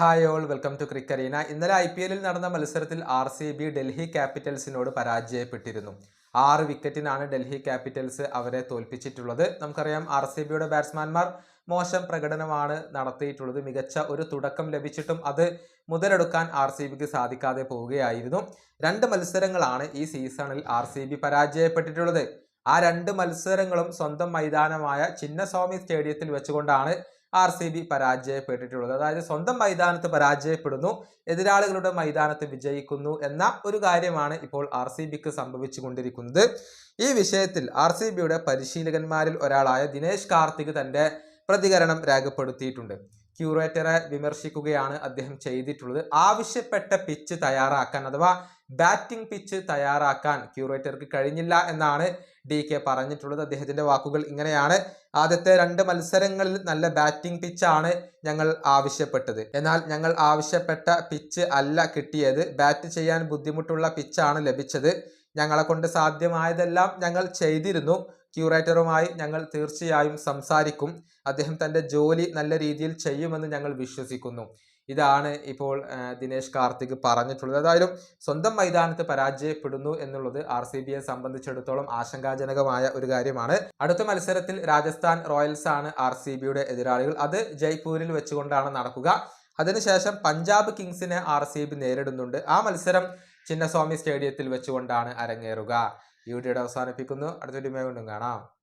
Hi all welcome to ക്രിക്കറീന. ഇന്നലെ IPL നടന്ന മത്സരത്തിൽ RCB ഡൽഹി ക്യാപിറ്റൽസിനോട് പരാജയപ്പെട്ടിരുന്നു. 6 വിക്കറ്റിനാണ് ഡൽഹി ക്യാപിറ്റൽസ് അവരെ തോൽപ്പിച്ചിട്ടുള്ളത്. നമുക്കറിയാം RCBയുടെ ബാറ്റ്സ്മാൻമാർ മോശം പ്രകടനമാണ് നടത്തിയിട്ടുള്ളത്. മികച്ച ഒരു തുടക്കം ലഭിച്ചിട്ടും അത് മുതലെടുക്കാൻ RCBക്ക് സാധിക്കാതെ പോവുകയായിരുന്നു. 2 മത്സരങ്ങളാണ് ഈ സീസണിൽ RCB പരാജയപ്പെട്ടിട്ടുള്ളത്. ആ 2 മത്സരങ്ങളും സ്വന്തം മൈതാനമായ ചിന്നസ്വാമി സ്റ്റേഡിയത്തിൽ വെച്ചുകൊണ്ടാണ് RCB പരാജയപ്പെട്ടിട്ടുള്ളത്. അതായത് സ്വന്തം മൈതാനത്ത് പരാജയപ്പെടുന്നു, എതിരാളികളുടെ മൈതാനത്ത് വിജയിക്കുന്നു എന്ന ഒരു കാര്യമാണ് ഇപ്പോൾ RCBക്ക് സംഭവിച്ചു കൊണ്ടിരിക്കുന്നത്. ഈ വിഷയത്തിൽ RCBയുടെ പരിശീലകന്മാരിൽ ഒരാളായ ദിനേശ് കാർത്തിക് തന്റെ പ്രതികരണം രേഖപ്പെടുത്തിയിട്ടുണ്ട്. ക്യൂറേറ്ററെ വിമർശിക്കുകയാണ് അദ്ദേഹം ചെയ്തിട്ടുള്ളത്. ആവശ്യപ്പെട്ട പിച്ച് തയ്യാറാക്കാൻ അഥവാ ബാറ്റിംഗ് പിച്ച് തയ്യാറാക്കാൻ ക്യൂറേറ്റർക്ക് കഴിഞ്ഞില്ല എന്നാണ് DK പറഞ്ഞിട്ടുള്ളത്. അദ്ദേഹത്തിന്റെ വാക്കുകൾ ഇങ്ങനെയാണ്: ആദ്യത്തെ 2 മത്സരങ്ങളിൽ നല്ല ബാറ്റിംഗ് പിച്ചാണ് ഞങ്ങൾ ആവശ്യപ്പെട്ടത്. എന്നാൽ ഞങ്ങൾ ആവശ്യപ്പെട്ട പിച്ച് അല്ല കിട്ടിയത്. ബാറ്റ് ചെയ്യാൻ ബുദ്ധിമുട്ടുള്ള പിച്ചാണ് ലഭിച്ചത്. ഞങ്ങളെ കൊണ്ട് സാധ്യമായതെല്ലാം ഞങ്ങൾ ചെയ്തിരുന്നു. ക്യൂറേറ്ററുമായി ഞങ്ങൾ തീർച്ചയായും സംസാരിക്കും. അദ്ദേഹം തന്റെ ജോലി നല്ല രീതിയിൽ ചെയ്യുമെന്ന് ഞങ്ങൾ വിശ്വസിക്കുന്നു. ഇതാണ് ഇപ്പോൾ ദിനേശ് കാർത്തിക് പറഞ്ഞിട്ടുള്ളത്. ഏതായാലും സ്വന്തം മൈതാനത്ത് പരാജയപ്പെടുന്നു എന്നുള്ളത് RCBയെ സംബന്ധിച്ചിടത്തോളം ആശങ്കാജനകമായ ഒരു കാര്യമാണ്. അടുത്ത മത്സരത്തിൽ രാജസ്ഥാൻ റോയൽസ് ആണ് RCBയുടെ എതിരാളികൾ. അത് ജയ്പൂരിൽ വെച്ചുകൊണ്ടാണ് നടക്കുക. അതിനുശേഷം പഞ്ചാബ് കിങ്സിനെ RCB നേരിടുന്നുണ്ട്. ആ മത്സരം ചിന്നസ്വാമി സ്റ്റേഡിയത്തിൽ വെച്ചുകൊണ്ടാണ് അരങ്ങേറുക. ഈ വീഡിയോ അവസാനിപ്പിക്കുന്നു. അടുത്ത വീഡിയോയുമായി വീണ്ടും കാണാം.